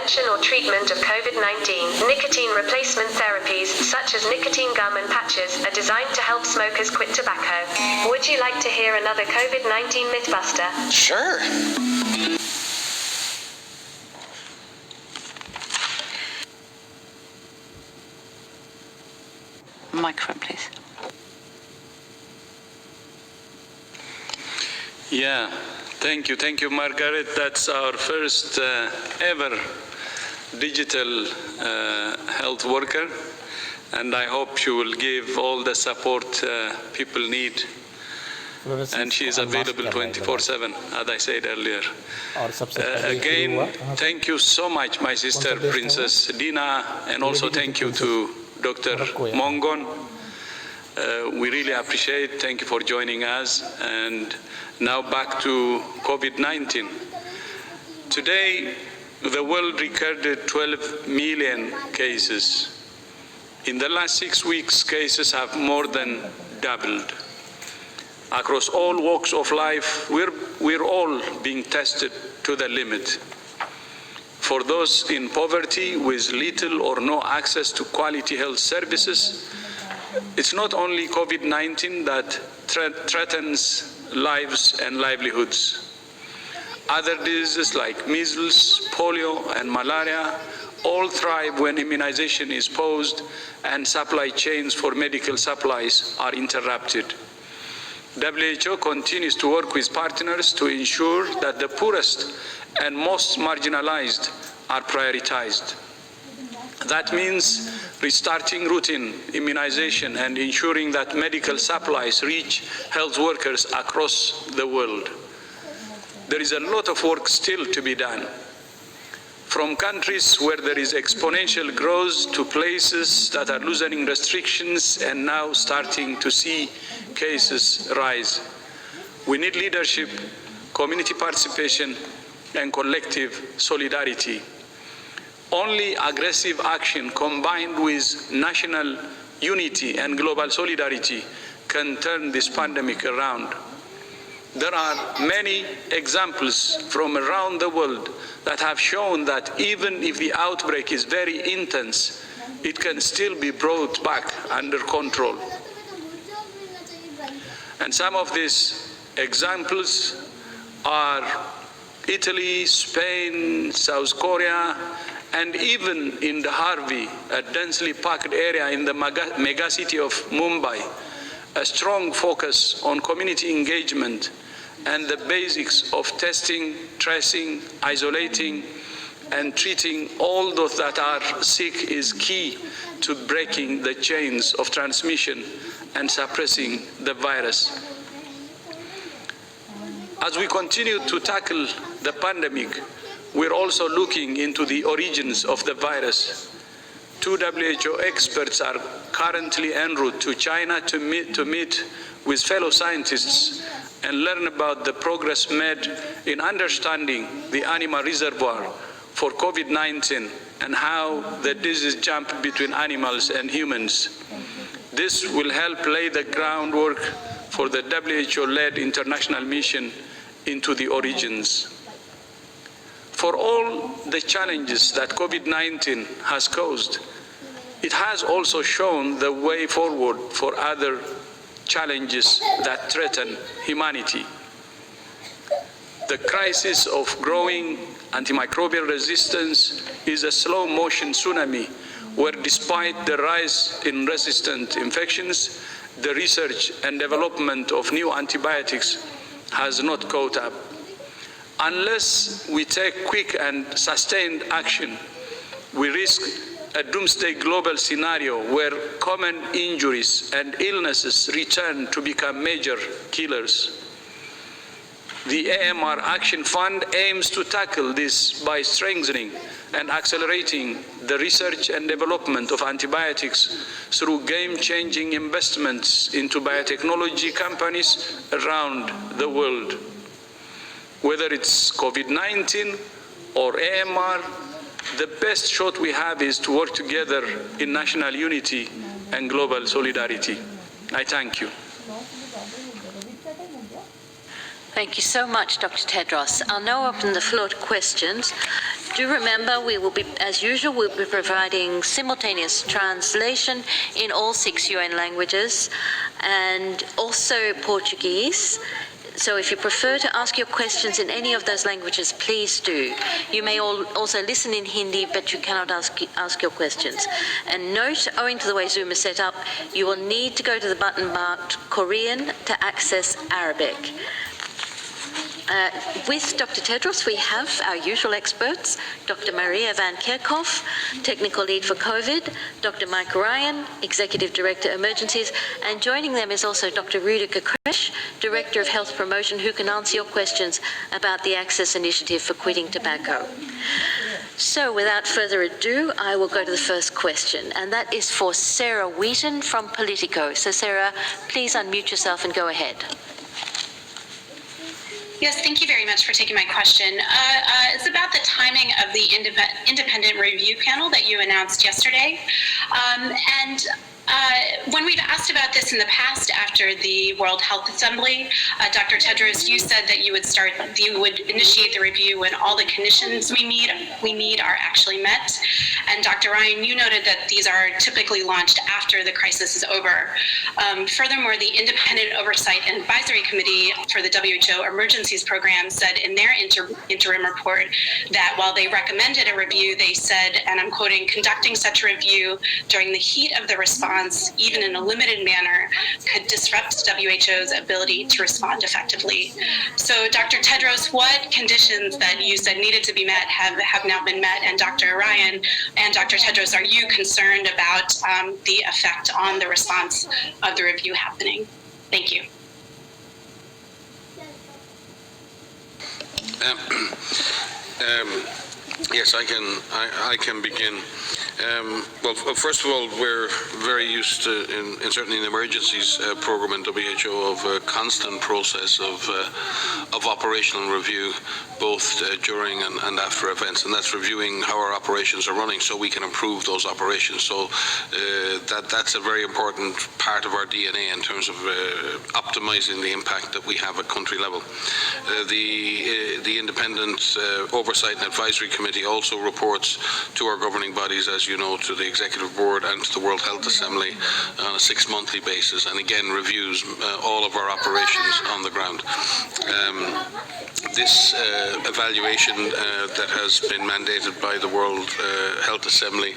prevention or treatment of COVID-19. Nicotine replacement therapies, such as nicotine gum and patches, are designed to help smokers quit tobacco. Would you like to hear another COVID-19 Mythbuster? Sure. Microphone, please. Yeah, thank you, Margaret. That's our first ever digital health worker, and I hope she will give all the support people need. And she is available 24/7, as I said earlier. Again, thank you so much, my sister, Princess Dina, and also thank you to Dr. Mongon. We really appreciate. Thank you for joining us. And now back to COVID-19. Today, the world recorded 12 million cases. In the last 6 weeks, cases have more than doubled. Across all walks of life, we're all being tested to the limit. For those in poverty with little or no access to quality health services, it's not only COVID-19 that threatens lives and livelihoods. Other diseases like measles, polio, and malaria all thrive when immunization is paused and supply chains for medical supplies are interrupted. WHO continues to work with partners to ensure that the poorest and most marginalized are prioritized. That means restarting routine immunization and ensuring that medical supplies reach health workers across the world. There is a lot of work still to be done. From countries where there is exponential growth to places that are loosening restrictions and now starting to see cases rise. We need leadership, community participation, and collective solidarity. Only aggressive action combined with national unity and global solidarity can turn this pandemic around. There are many examples from around the world that have shown that even if the outbreak is very intense, it can still be brought back under control. And some of these examples are Italy, Spain, South Korea, and even in the Harvey, a densely packed area in the megacity of Mumbai, a strong focus on community engagement and the basics of testing, tracing, isolating, and treating all those that are sick is key to breaking the chains of transmission and suppressing the virus. As we continue to tackle the pandemic, we're also looking into the origins of the virus. 2 WHO experts are currently en route to China to meet with fellow scientists and learn about the progress made in understanding the animal reservoir for COVID-19 and how the disease jumped between animals and humans. This will help lay the groundwork for the WHO-led international mission into the origins. For all the challenges that COVID-19 has caused, it has also shown the way forward for other challenges that threaten humanity. The crisis of growing antimicrobial resistance is a slow-motion tsunami where, despite the rise in resistant infections, the research and development of new antibiotics has not caught up. Unless we take quick and sustained action, we risk a doomsday global scenario where common injuries and illnesses return to become major killers. The AMR Action Fund aims to tackle this by strengthening and accelerating the research and development of antibiotics through game-changing investments into biotechnology companies around the world. Whether it's COVID-19 or AMR, the best shot we have is to work together in national unity and global solidarity. I thank you. Thank you so much, Dr. Tedros. I'll now open the floor to questions. Do remember, we will be, as usual, we'll be providing simultaneous translation in all 6 UN languages and also Portuguese. So if you prefer to ask your questions in any of those languages, please do. You may also listen in Hindi, but you cannot ask your questions. And note, owing to the way Zoom is set up, you will need to go to the button marked Korean to access Arabic. With Dr. Tedros, we have our usual experts, Dr. Maria Van Kerkhoff, Technical Lead for COVID, Dr. Mike Ryan, Executive Director Emergencies, and joining them is also Dr. Rudika Kresh, Director of Health Promotion, who can answer your questions about the Access Initiative for Quitting Tobacco. So without further ado, I will go to the first question, and that is for Sarah Wheaton from Politico. So Sarah, please unmute yourself and go ahead. Yes, thank you very much for taking my question. It's about the timing of the independent review panel that you announced yesterday. When we've asked about this in the past after the World Health Assembly, Dr. Tedros, you said that you would initiate the review when all the conditions we need are actually met. And Dr. Ryan, you noted that these are typically launched after the crisis is over. Furthermore, the Independent Oversight and Advisory Committee for the WHO Emergencies Program said in their interim report that while they recommended a review, they said, and I'm quoting, conducting such a review during the heat of the response, even in a limited manner, could disrupt WHO's ability to respond effectively. So Dr. Tedros, what conditions that you said needed to be met have now been met? And Dr. Ryan and Dr. Tedros, are you concerned about the effect on the response of the review happening? Thank you. Yes, I can begin. Well, first of all, we're very used to, certainly in the emergencies program in WHO, of a constant process of operational review, both during and after events, and that's reviewing how our operations are running so we can improve those operations. So that's a very important part of our DNA in terms of optimizing the impact that we have at country level. The Independent Oversight and Advisory Committee also reports to our governing bodies, as you know, to the Executive Board and to the World Health Assembly on a 6-monthly basis, and again reviews all of our operations on the ground. This evaluation that has been mandated by the World Health Assembly,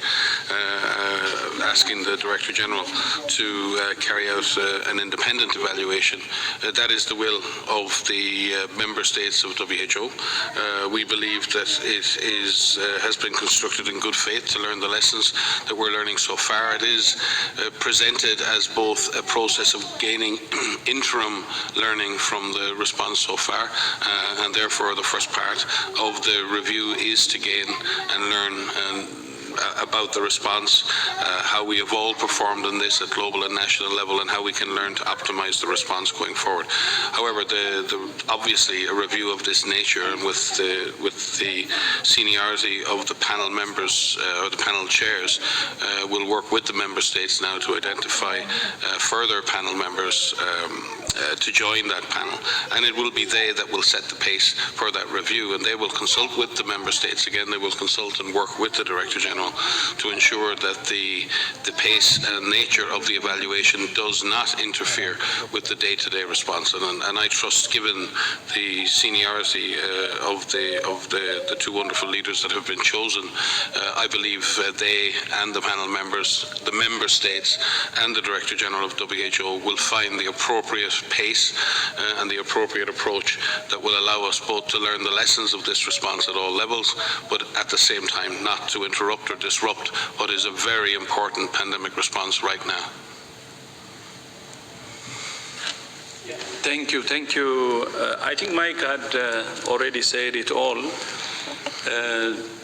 asking the Director General to carry out an independent evaluation, that is the will of the member states of WHO. We believe that it has been constructed in good faith to learn the lessons that we're learning so far. It is presented as both a process of gaining interim learning from the response so far, and therefore the first part of the review is to gain and learn about the response, how we have all performed in this at global and national level, and how we can learn to optimize the response going forward. However, obviously a review of this nature, and with the seniority of the panel members or the panel chairs, will work with the member states now to identify further panel members to join that panel, and it will be they that will set the pace for that review, and they will consult with the member states. Again, they will consult and work with the Director General to ensure that the pace and nature of the evaluation does not interfere with the day-to-day response. And I trust, given the seniority of the two wonderful leaders that have been chosen, I believe they and the panel members, the member states and the Director General of WHO will find the appropriate pace and the appropriate approach that will allow us both to learn the lessons of this response at all levels, but at the same time not to interrupt or disrupt what is a very important pandemic response right now. Thank you. I think Mike had already said it all.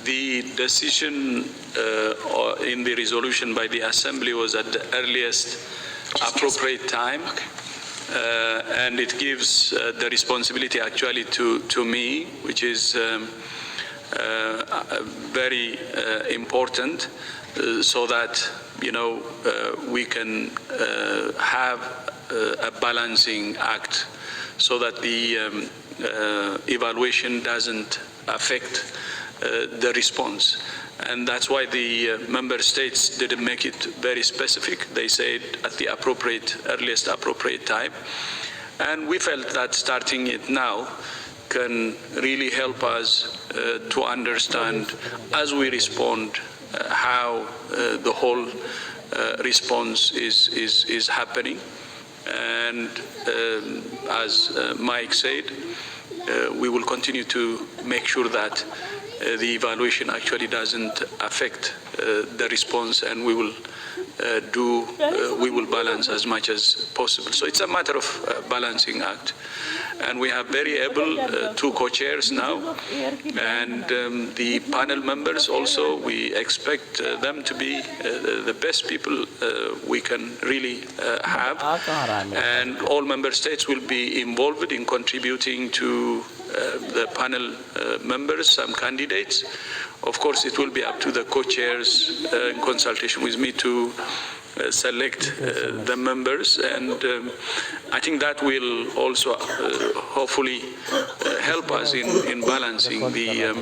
The decision in the resolution by the Assembly was at the earliest appropriate time. And it gives the responsibility actually to me, which is very important, so that we can have a balancing act, so that the evaluation doesn't affect the response. And that's why the member states didn't make it very specific. They said at the earliest appropriate time. And we felt that starting it now can really help us to understand as we respond how the whole response is happening. And as Mike said, we will continue to make sure that the evaluation actually doesn't affect the response, and we will balance as much as possible. So it's a matter of balancing act. And we have very able two co-chairs now, and the panel members also, we expect them to be the best people we can really have. And all member states will be involved in contributing to the panel members, some candidates. Of course, it will be up to the co-chairs in consultation with me to select the members, and I think that will also hopefully help us in balancing the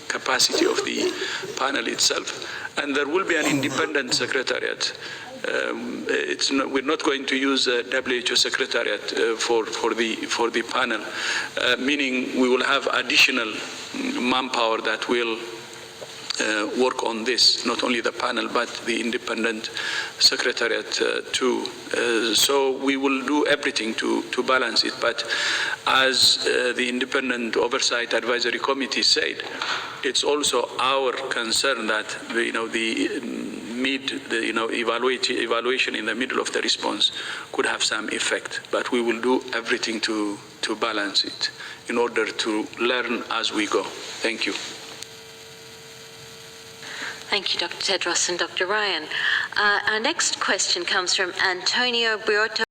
capacity of the panel itself. And there will be an independent secretariat. We're not going to use a WHO secretariat for the panel, meaning we will have additional manpower that will work on this, not only the panel, but the independent secretariat too. So we will do everything to balance it. But as the Independent Oversight Advisory Committee said, it's also our concern that the evaluation in the middle of the response could have some effect. But we will do everything to balance it in order to learn as we go. Thank you. Thank you, Dr. Tedros and Dr. Ryan. Our next question comes from Antonio Briotto